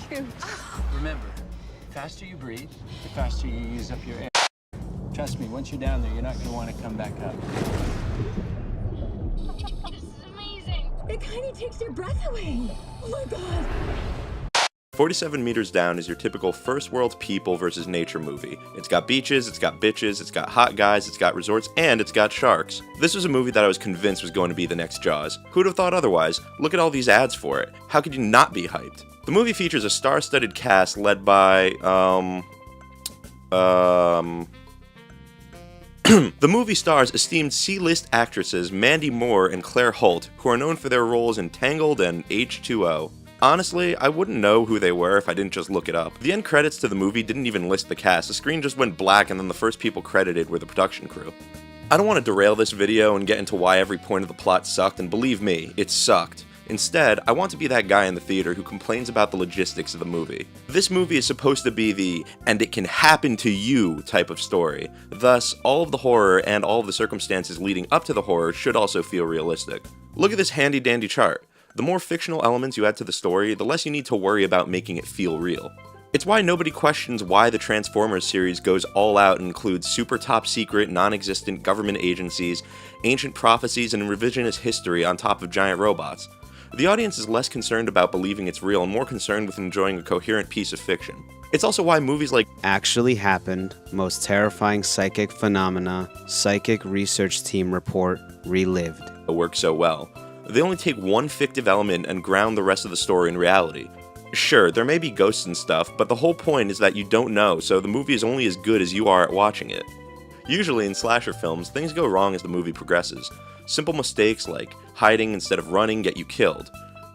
shoot. Remember, the faster you breathe, the faster you use up your air. Trust me, once you're down there, you're not going to want to come back up. This is amazing. It kind of takes your breath away. Oh my God. 47 Meters Down is your typical first world people versus nature movie. It's got beaches, it's got bitches, it's got hot guys, it's got resorts, and it's got sharks. This was a movie that I was convinced was going to be the next Jaws. Who'd have thought otherwise? Look at all these ads for it. How could you not be hyped? The movie features a star-studded cast led by, The movie stars esteemed C-list actresses Mandy Moore and Claire Holt, who are known for their roles in Tangled and H2O. Honestly, I wouldn't know who they were if I didn't just look it up. The end credits to the movie didn't even list the cast, the screen just went black and then the first people credited were the production crew. I don't want to derail this video and get into why every point of the plot sucked, and believe me, it sucked. Instead, I want to be that guy in the theater who complains about the logistics of the movie. This movie is supposed to be the "and it can happen to you" type of story. Thus, all of the horror and all of the circumstances leading up to the horror should also feel realistic. Look at this handy dandy chart. The more fictional elements you add to the story, the less you need to worry about making it feel real. It's why nobody questions why the Transformers series goes all out and includes super top secret, non-existent government agencies, ancient prophecies, and revisionist history on top of giant robots. The audience is less concerned about believing it's real and more concerned with enjoying a coherent piece of fiction. It's also why movies like Actually Happened, Most Terrifying Psychic Phenomena, Psychic Research Team Report, Relived work so well. They only take one fictive element and ground the rest of the story in reality. Sure, there may be ghosts and stuff, but the whole point is that you don't know, so the movie is only as good as you are at watching it. Usually in slasher films, things go wrong as the movie progresses. Simple mistakes like hiding instead of running get you killed.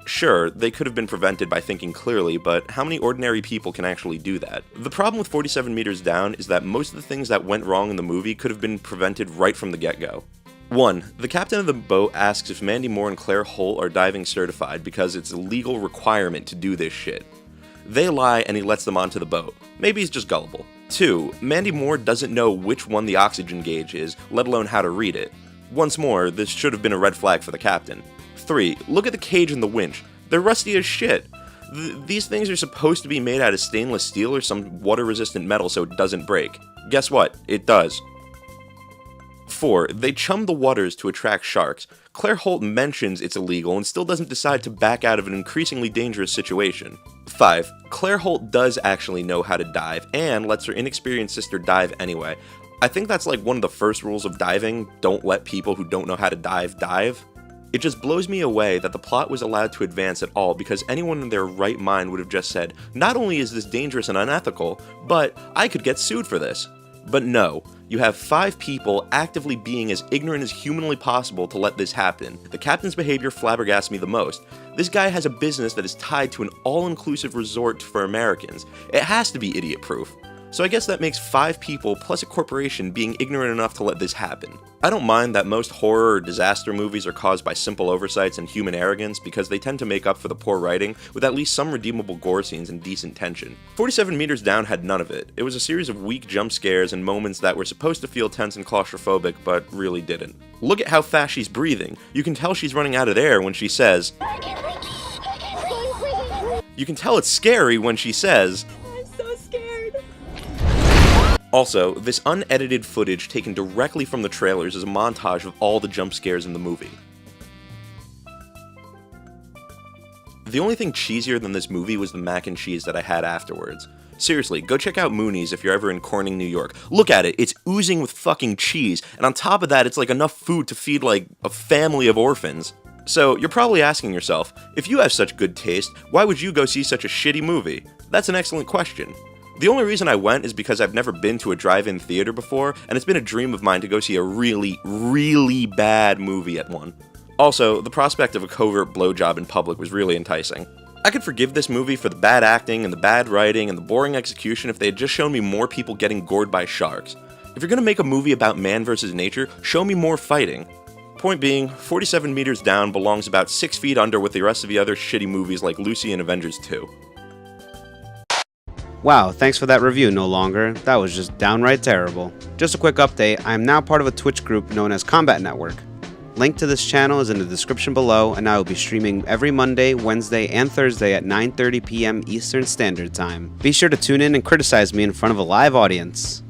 Sure, they could have been prevented by thinking clearly, but how many ordinary people can actually do that? The problem with 47 Meters Down is that most of the things that went wrong in the movie could have been prevented right from the get-go. 1. The captain of the boat asks if Mandy Moore and Claire Holt are diving certified because it's a legal requirement to do this shit. They lie and he lets them onto the boat. Maybe he's just gullible. 2. Mandy Moore doesn't know which one the oxygen gauge is, let alone how to read it. Once more, this should have been a red flag for the captain. 3. Look at the cage and the winch. They're rusty as shit. These things are supposed to be made out of stainless steel or some water-resistant metal so it doesn't break. Guess what? It does. 4. They chum the waters to attract sharks. Claire Holt mentions it's illegal and still doesn't decide to back out of an increasingly dangerous situation. 5. Claire Holt does actually know how to dive and lets her inexperienced sister dive anyway. I think that's like one of the first rules of diving: don't let people who don't know how to dive dive. It just blows me away that the plot was allowed to advance at all because anyone in their right mind would have just said, not only is this dangerous and unethical, but I could get sued for this. But no, you have 5 people actively being as ignorant as humanly possible to let this happen. The captain's behavior flabbergasts me the most. This guy has a business that is tied to an all-inclusive resort for Americans. It has to be idiot-proof. So I guess that makes 5 people plus a corporation being ignorant enough to let this happen. I don't mind that most horror or disaster movies are caused by simple oversights and human arrogance because they tend to make up for the poor writing with at least some redeemable gore scenes and decent tension. 47 Meters Down had none of it. It was a series of weak jump scares and moments that were supposed to feel tense and claustrophobic but really didn't. Look at how fast she's breathing. You can tell she's running out of air when she says, you can tell it's scary when she says, also, this unedited footage taken directly from the trailers is a montage of all the jump scares in the movie. The only thing cheesier than this movie was the mac and cheese that I had afterwards. Seriously, go check out Mooney's if you're ever in Corning, New York. Look at it, it's oozing with fucking cheese, and on top of that, it's like enough food to feed like a family of orphans. So, you're probably asking yourself, if you have such good taste, why would you go see such a shitty movie? That's an excellent question. The only reason I went is because I've never been to a drive-in theater before, and it's been a dream of mine to go see a really, really bad movie at one. Also, the prospect of a covert blowjob in public was really enticing. I could forgive this movie for the bad acting and the bad writing and the boring execution if they had just shown me more people getting gored by sharks. If you're gonna make a movie about man versus nature, show me more fighting. Point being, 47 Meters Down belongs about 6 feet under with the rest of the other shitty movies like Lucy and Avengers 2. Wow, thanks for that review, Nollonger. That was just downright terrible. Just a quick update, I am now part of a Twitch group known as Combat Network. Link to this channel is in the description below, and I will be streaming every Monday, Wednesday, and Thursday at 9:30 p.m. Eastern Standard Time. Be sure to tune in and criticize me in front of a live audience.